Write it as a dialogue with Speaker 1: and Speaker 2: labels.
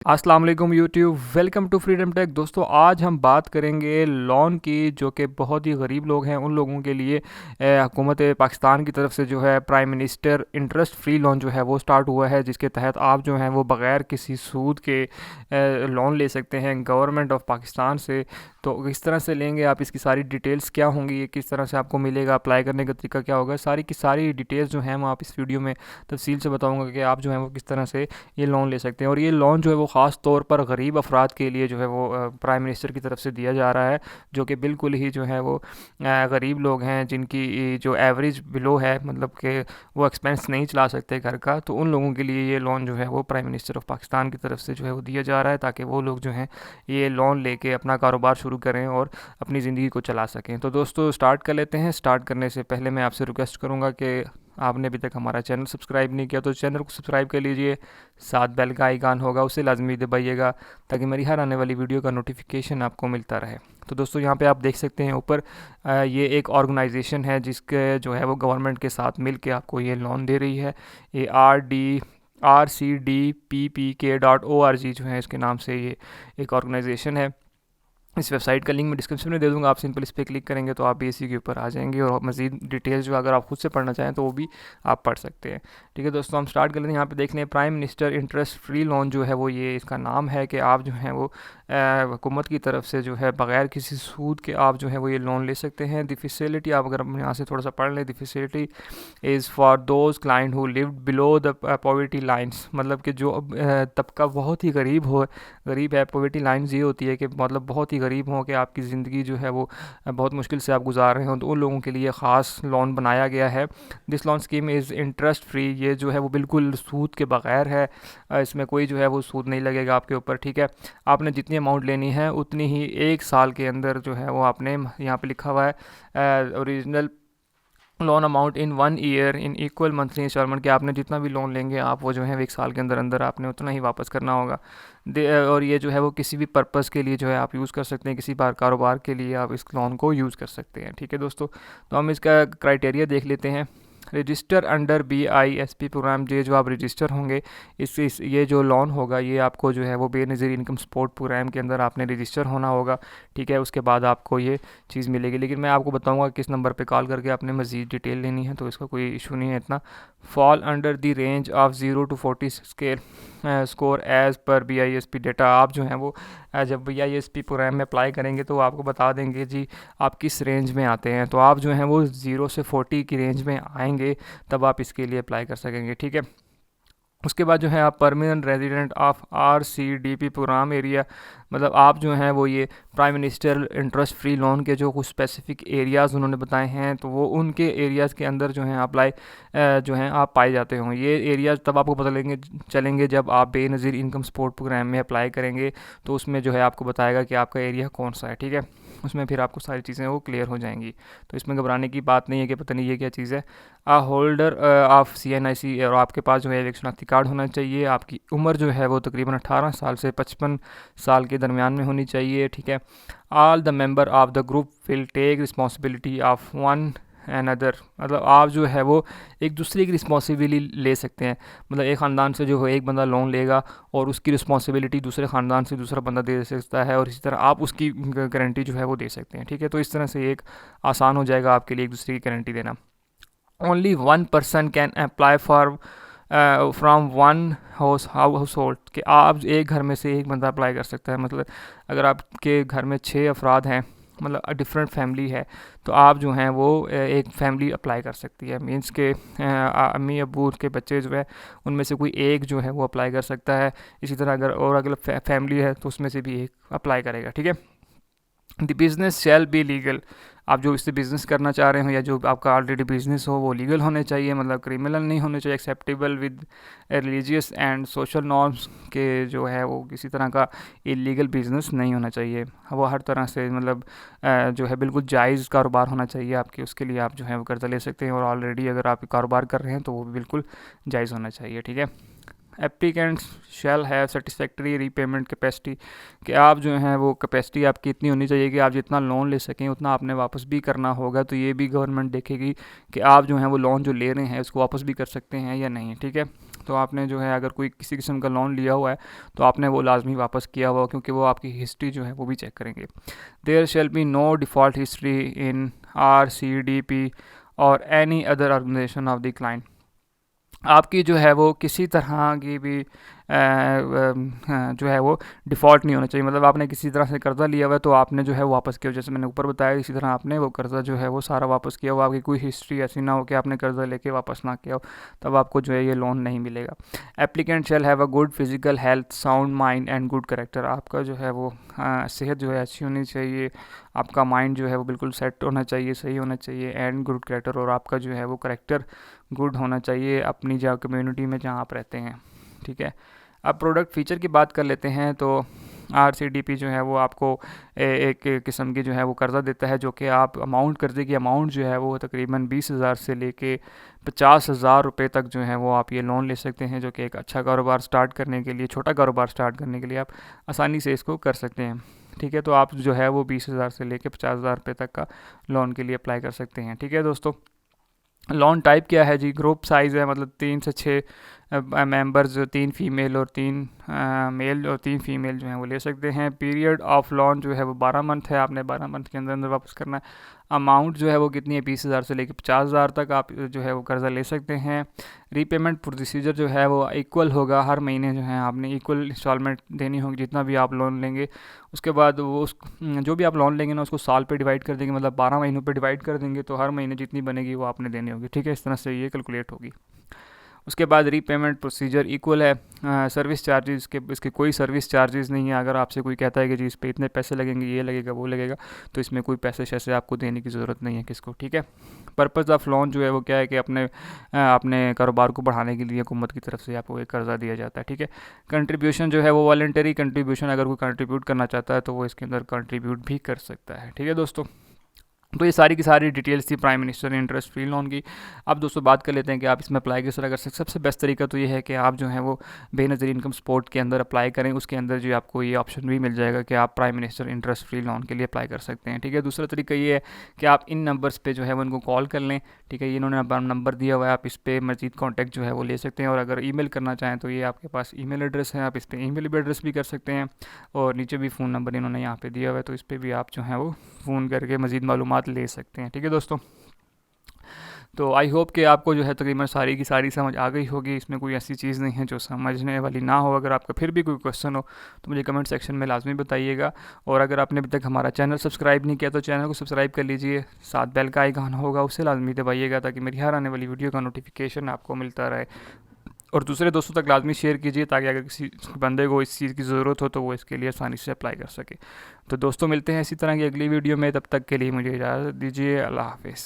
Speaker 1: अस्सलाम वालेकुम YouTube, welcome to freedom tech. दोस्तों, आज हम बात करेंगे लोन की, जो कि बहुत ही गरीब लोग हैं उन लोगों के लिए हुकूमत पाकिस्तान की तरफ से जो है prime minister interest free loan जो है वो स्टार्ट हुआ है, जिसके तहत आप जो हैं वो बग़ैर किसी सूद के लोन ले सकते हैं गवर्नमेंट ऑफ पाकिस्तान से। तो किस तरह से लेंगे आप, इसकी सारी डिटेल्स क्या होंगी, ये किस तरह से आपको मिलेगा, अप्लाई करने का तरीका क्या होगा, सारी की सारी डिटेल्स जो हैं मैं आप इस वीडियो में तफसील से बताऊँगा कि आप जो हैं वो किस तरह से ये लोन ले सकते हैं। और ये लोन जो है वो ख़ास तौर पर गरीब अफराद के लिए जो है वो प्राइम मिनिस्टर की तरफ से दिया जा रहा है, जो कि बिल्कुल ही जो है वो गरीब लोग हैं, जिनकी जो एवरेज बिलो है, मतलब कि वो एक्सपेंस नहीं चला सकते घर का। तो उन लोगों के लिए ये लोन जो है वो प्राइम मिनिस्टर ऑफ पाकिस्तान की तरफ से जो है वो दिया जा रहा है, ताकि वो लोग जो हैं ये लोन लेके अपना कारोबार शुरू करें और अपनी ज़िंदगी को चला सकें। तो दोस्तों, स्टार्ट कर लेते हैं। स्टार्ट करने से पहले मैं आपसे रिक्वेस्ट करूँगा कि आपने अभी तक हमारा चैनल सब्सक्राइब नहीं किया तो चैनल को सब्सक्राइब कर लीजिए, साथ बेल का आइकन होगा उसे लाजमी दबाइएगा, ताकि मेरी हर आने वाली वीडियो का नोटिफिकेशन आपको मिलता रहे। तो दोस्तों, यहाँ पे आप देख सकते हैं ऊपर ये एक ऑर्गेनाइजेशन है जिसके जो है वो गवर्नमेंट के साथ मिल के आपको ये लोन दे रही है। ये RCDPPK.org जो है इसके नाम से ये एक ऑर्गेनाइजेशन है। इस वेबसाइट का लिंक मैं डिस्क्रिप्शन में दे दूंगा, आप सिंपल इस पर क्लिक करेंगे तो आप इसी के ऊपर आ जाएंगे, और मज़ीद डिटेल्स जो अगर आप खुद से पढ़ना चाहें तो वो भी आप पढ़ सकते हैं। ठीक है दोस्तों, हम स्टार्ट कर लेते हैं। यहाँ पे देख लें, prime minister interest free loan जो है वो ये इसका नाम है, कि आप जो है वो हुकूमत की तरफ से जो है बग़ैर किसी सूद के आप जो है वो ये लोन ले सकते हैं। द फैसिलिटी, आप अगर यहाँ से थोड़ा सा पढ़ लें, the facility is for those client who live below the poverty lines, मतलब कि जो तबका बहुत ही गरीब है। पॉवर्टी लाइन्स ये होती है कि मतलब बहुत ही गरीब हों, कि आपकी ज़िंदगी जो है वो बहुत मुश्किल से आप गुजार रहे हों, तो उन लोगों के लिए ख़ास लोन बनाया गया है। This loan scheme is interest free, ये जो है वो बिल्कुल सूद के बग़ैर है, इसमें कोई जो है वो सूद नहीं लगेगा आपके ऊपर। ठीक है, आपने जितनी अमाउंट लेनी है उतनी ही 1 साल के अंदर जो है वो आपने, यहाँ पे लिखा हुआ है original loan amount in 1 year in equal monthly instalment, कि आपने जितना भी लोन लेंगे आप वो जो है 1 साल के अंदर अंदर आपने उतना ही वापस करना होगा। और ये जो है वो किसी भी पर्पज़ के लिए जो है आप यूज़ कर सकते हैं, किसी बार कारोबार के लिए आप इस लोन को यूज़ कर सकते हैं। ठीक है दोस्तों, तो हम इसका क्राइटेरिया देख लेते हैं। रजिस्टर अंडर BISP प्रोग्राम, ये जो आप रजिस्टर होंगे ये जो लोन होगा ये आपको जो है वो बेनज़ीर इनकम सपोर्ट प्रोग्राम के अंदर आपने रजिस्टर होना होगा। ठीक है, उसके बाद आपको ये चीज़ मिलेगी, लेकिन मैं आपको बताऊंगा किस नंबर पे कॉल करके आपने मज़ीद डिटेल लेनी है, तो इसका कोई इशू नहीं है इतना। Fall under the range of 0 to 40 scale score as per BISP data, आप जो हैं वो जब BISP प्रोग्राम में अप्लाई करेंगे तो आपको बता देंगे जी आप किस रेंज में आते हैं। तो आप जो हैं वो 0 से 40 की रेंज में आएंगे, तब आप इसके लिए अप्लाई कर सकेंगे। ठीक है, उसके बाद जो है आप permanent resident of RCDP programme area, मतलब आप जो हैं वो ये prime minister interest free loan के जो कुछ स्पेसिफिक एरियाज़ उन्होंने बताए हैं, तो वो उनके एरियाज़ के अंदर जो हैं अप्लाई जो हैं आप पाए जाते हों। ये एरियाज़ तब आपको पता चलेंगे जब आप बेनज़ीर इनकम सपोर्ट प्रोग्राम में अप्लाई करेंगे, तो उसमें जो है आपको बताएगा कि आपका एरिया कौन सा है। ठीक है, उसमें फिर आपको सारी चीज़ें वो क्लियर हो जाएंगी, तो इसमें घबराने की बात नहीं है कि पता नहीं ये क्या चीज़ है। होल्डर ऑफ CNIC, और आपके पास जो है एक शनाख्ती कार्ड होना चाहिए। आपकी उम्र जो है वो तकरीबन 18 साल से 55 साल के दरमियान में होनी चाहिए। ठीक है, all the member of the group will take responsibility of one and other, मतलब आप जो है वो एक दूसरे की रिस्पॉन्सिबिलिटी ले सकते हैं। मतलब एक ख़ानदान से जो है एक बंदा लोन लेगा और उसकी रिस्पॉन्सिबिलिटी दूसरे ख़ानदान से दूसरा बंदा दे सकता है, और इसी तरह आप उसकी गारंटी जो है वो दे सकते हैं। ठीक है, तो इस तरह से एक आसान हो जाएगा आपके लिए एक दूसरे की गारंटी देना। Only 1 person can apply for from one house hold, कि आप एक घर में से एक बंदा अप्लाई कर सकता है। मतलब अगर आपके घर में 6 अफराद हैं, मतलब डिफरेंट फैमिली है, तो आप जो हैं वो एक फैमिली अप्लाई कर सकती है। मींस के अम्मी अबू के बच्चे जो है उनमें से कोई एक जो है वो अप्लाई कर सकता है। इसी तरह अगर फैमिली है तो उसमें से भी एक अप्लाई करेगा। ठीक है, the business shall be legal, आप जो इससे बिज़नेस करना चाह रहे हो या जो आपका ऑलरेडी बिज़नेस हो वो लीगल होने चाहिए, मतलब क्रिमिनल नहीं होने चाहिए। Acceptable with religious and social norms, के जो है वो किसी तरह का इलीगल बिज़नेस नहीं होना चाहिए। वो हर तरह से मतलब जो है बिल्कुल जायज़ कारोबार होना चाहिए आपके, उसके लिए आप जो है वो कर्ज़ा ले सकते हैं। और ऑलरेडी अगर आप कारोबार कर रहे हैं तो वो भी बिल्कुल जायज़ होना चाहिए। ठीक है, applicants shall have satisfactory repayment capacity, कि आप जो हैं वो कैपेसिटी आपकी इतनी होनी चाहिए कि आप जितना लोन ले सकें उतना आपने वापस भी करना होगा। तो ये भी गवर्नमेंट देखेगी कि आप जो हैं वो लोन जो ले रहे हैं उसको वापस भी कर सकते हैं या नहीं। ठीक है, तो आपने जो है अगर कोई किसी किस्म का लोन लिया हुआ है तो आपने वो लाजमी वापस किया हुआ, क्योंकि वो आपकी हिस्ट्री जो है वो भी चेक करेंगे। There shall be no default history in RCDP और any other organisation of the client. आपकी जो है वो किसी तरह की भी जो है वो डिफ़ॉल्ट नहीं होना चाहिए। मतलब आपने किसी तरह से कर्ज़ा लिया हुआ है तो आपने जो है वो वापस किया, जैसे मैंने ऊपर बताया, इसी तरह आपने वो कर्ज़ा जो है वो सारा वापस किया हो। आपकी कोई हिस्ट्री ऐसी ना हो कि आपने कर्ज़ा लेके वापस ना किया हो, तब आपको जो है ये लोन नहीं मिलेगा। Applicant shall have a good physical health, sound mind and good character. आपका जो है वो सेहत जो है अच्छी होनी चाहिए, आपका माइंड जो है वो बिल्कुल सेट होना चाहिए, सही होना चाहिए, एंड गुड करेक्टर, और आपका जो है वो करेक्टर गुड होना चाहिए अपनी जहाँ कम्युनिटी में जहाँ आप रहते हैं। ठीक है, अब प्रोडक्ट फ़ीचर की बात कर लेते हैं। तो RCDP जो है वो आपको एक किस्म की जो है वो कर्ज़ा देता है, जो कि आप कर्ज़े की अमाउंट जो है वो तकरीबन 20,000 से लेके 50,000 रुपये तक जो है वो आप ये लोन ले सकते हैं, जो कि एक अच्छा कारोबार स्टार्ट करने के लिए, छोटा कारोबार स्टार्ट करने के लिए आप आसानी से इसको कर सकते हैं। ठीक है, तो आप जो है वो 20,000 से लेके 50,000 रुपये तक का लोन के लिए अप्लाई कर सकते हैं। ठीक है दोस्तों, लोन टाइप क्या है जी? ग्रुप साइज़ है, मतलब 3 से 6 मेंबर्स, 3 फीमेल और 3 मेल और 3 फीमेल जो हैं वो ले सकते हैं। पीरियड ऑफ लोन जो है वो 12 मंथ है, आपने 12 मंथ के अंदर अंदर वापस करना है। अमाउंट जो है वो कितनी है? 20,000 से लेकर 50,000 तक आप जो है वो कर्ज़ा ले सकते हैं। रीपेमेंट प्रोसीजर जो है वो इक्वल होगा, हर महीने जो है आपने इक्वल इंस्टॉलमेंट देनी होगी जितना भी आप लोन लेंगे। उसके बाद वो जो भी आप लोन लेंगे ना उसको साल पे डिवाइड कर देंगे, मतलब 12 महीनों पे डिवाइड कर देंगे, तो हर महीने जितनी बनेगी वो आपने देनी होगी। ठीक है, इस तरह से ये कैलकुलेट होगी। उसके बाद रीपेमेंट प्रोसीजर इक्वल है। सर्विस चार्जेस के इसके कोई सर्विस चार्जेस नहीं है। अगर आपसे कोई कहता है कि जी इस पे इतने पैसे लगेंगे, ये लगेगा, वो लगेगा, तो इसमें कोई पैसे शैसे आपको देने की ज़रूरत नहीं है किसको। ठीक है, पर्पज़ ऑफ लोन जो है वो क्या है कि अपने कारोबार को बढ़ाने के लिए हुकूमत की तरफ से आपको एक कर्ज़ा दिया जाता है। ठीक है, कंट्रीब्यूशन जो है वो वॉलंटरी कंट्रीब्यूशन, अगर कोई कंट्रीब्यूट करना चाहता है तो वो इसके अंदर कंट्रीब्यूट भी कर सकता है। ठीक है दोस्तों, तो ये सारी की सारी डिटेल्स थी prime minister interest free loan की। अब दोस्तों बात कर लेते हैं कि आप इसमें अप्लाई किस तरह कर सकते हैं। सबसे बेस्ट तरीका तो ये है कि आप जो है वो बेनज़ीर इनकम सपोर्ट के अंदर अप्लाई करें। उसके अंदर जो आपको ये ऑप्शन भी मिल जाएगा कि आप prime minister interest free loan के लिए अप्लाई कर सकते हैं। ठीक है, दूसरा तरीका ये है कि आप इन नंबर्स पर जो है वो उनको कॉल कर लें। ठीक है, इन्होंने नंबर दिया हुआ है, आप इस पर मज़ीद कॉन्टैक्ट जो है वो ले सकते हैं। और अगर ईमेल करना चाहें तो ये आपके पास ईमेल एड्रेस है, आप इस पर ईमेल भी एड्रेस भी कर सकते हैं। और नीचे भी फ़ोन नंबर इन्होंने यहाँ पे दिया हुआ है, तो इस पर भी आप जो है वो फ़ोन करके मज़ीद मालूमात ले सकते हैं। ठीक है दोस्तों, तो आई होप कि आपको जो है तकरीबन सारी की सारी समझ आ गई होगी। इसमें कोई ऐसी चीज़ नहीं है जो समझने वाली ना हो। अगर आपका फिर भी कोई क्वेश्चन हो तो मुझे कमेंट सेक्शन में लाजमी बताइएगा। और अगर आपने अभी तक हमारा चैनल सब्सक्राइब नहीं किया तो चैनल को सब्सक्राइब कर लीजिए, साथ बेल का आइकन होगा उसे लाजमी दबाइएगा, ताकि मेरी हर आने वाली वीडियो का नोटिफिकेशन आपको मिलता रहे। और दूसरे दोस्तों तक लाजमी शेयर कीजिए, ताकि अगर किसी बंदे को इस चीज़ की ज़रूरत हो तो वो इसके लिए आसानी से अप्लाई कर सके। तो दोस्तों मिलते हैं इसी तरह की अगली वीडियो में, तब तक के लिए मुझे इजाज़त दीजिए। अल्लाह हाफिज़।